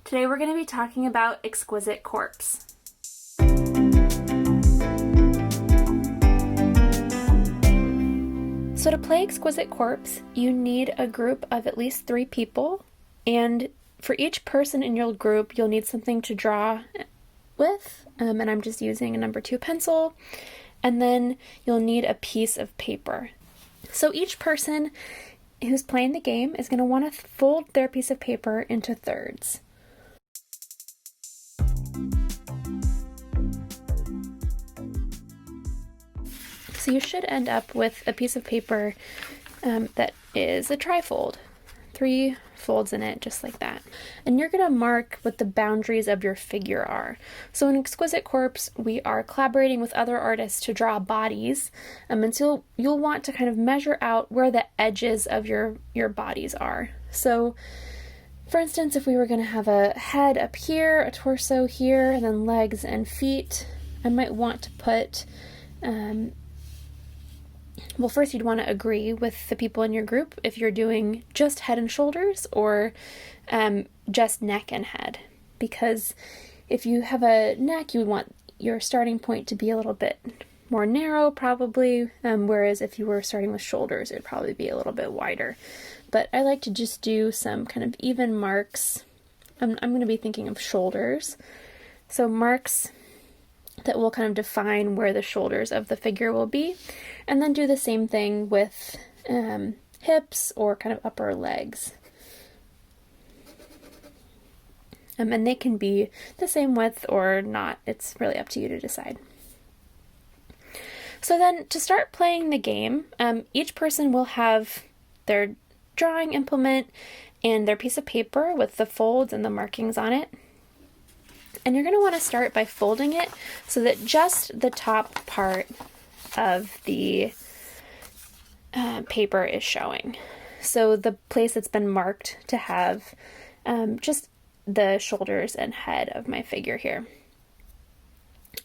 Today we're going to be talking about Exquisite Corpse. So to play Exquisite Corpse, you need a group of at least 3 people, and for each person in your group, you'll need something to draw with, and I'm just using a number 2 pencil, and then you'll need a piece of paper. So each person who's playing the game is going to want to fold their piece of paper into thirds. So you should end up with a piece of paper that is a trifold. 3 folds in it, just like that. And you're going to mark what the boundaries of your figure are. So in Exquisite Corpse, we are collaborating with other artists to draw bodies, and so you'll want to kind of measure out where the edges of your bodies are. So for instance, if we were going to have a head up here, a torso here, and then legs and feet, I might want to put well, first you'd want to agree with the people in your group if you're doing just head and shoulders or just neck and head. Because if you have a neck, you would want your starting point to be a little bit more narrow, probably, whereas if you were starting with shoulders, it would probably be a little bit wider. But I like to just do some kind of even marks. I'm going to be thinking of shoulders. So marks that will kind of define where the shoulders of the figure will be, and then do the same thing with hips or kind of upper legs. And they can be the same width or not. It's really up to you to decide. So then to start playing the game, each person will have their drawing implement and their piece of paper with the folds and the markings on it. And you're going to want to start by folding it so that just the top part of the paper is showing. So the place that's been marked to have just the shoulders and head of my figure here.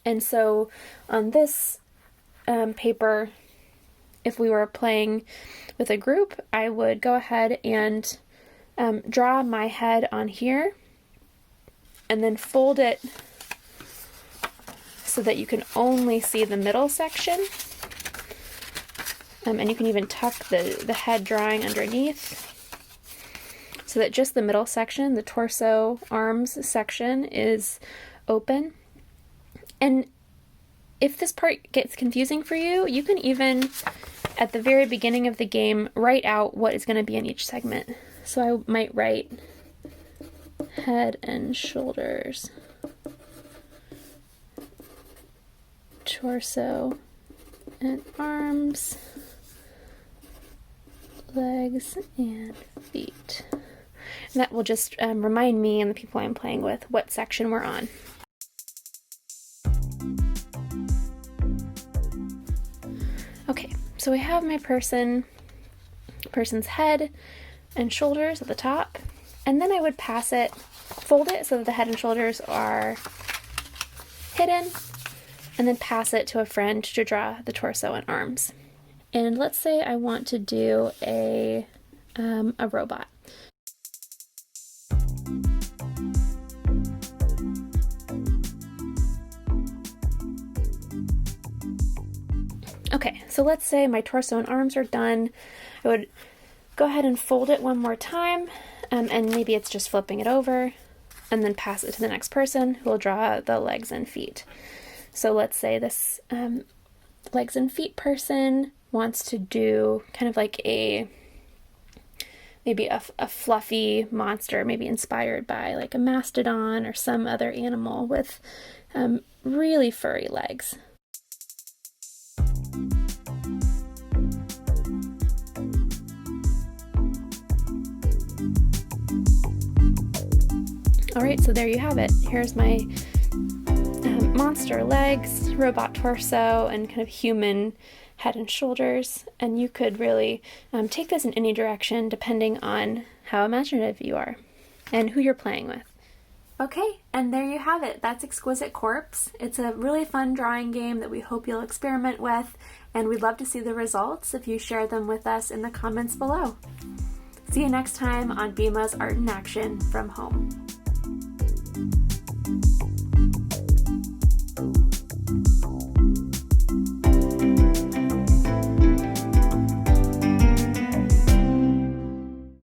And so on this paper, if we were playing with a group, I would go ahead and draw my head on here, and then fold it so that you can only see the middle section. And you can even tuck the head drawing underneath so that just the middle section, the torso, arms section, is open. And if this part gets confusing for you, you can even, at the very beginning of the game, write out what is going to be in each segment. So I might write head and shoulders, torso and arms, legs and feet. And that will just remind me and the people I'm playing with what section we're on. Okay, so we have my person's head and shoulders at the top. And then I would fold it so that the head and shoulders are hidden, and then pass it to a friend to draw the torso and arms. And let's say I want to do a robot. Okay, so let's say my torso and arms are done. I would go ahead and fold it one more time. And maybe it's just flipping it over, and then pass it to the next person who will draw the legs and feet. So let's say this legs and feet person wants to do kind of like maybe a fluffy monster, maybe inspired by like a mastodon or some other animal with really furry legs. Alright, so there you have it. Here's my monster legs, robot torso, and kind of human head and shoulders. And you could really take this in any direction depending on how imaginative you are and who you're playing with. Okay, and there you have it. That's Exquisite Corpse. It's a really fun drawing game that we hope you'll experiment with, and we'd love to see the results if you share them with us in the comments below. See you next time on Bima's Art in Action from Home.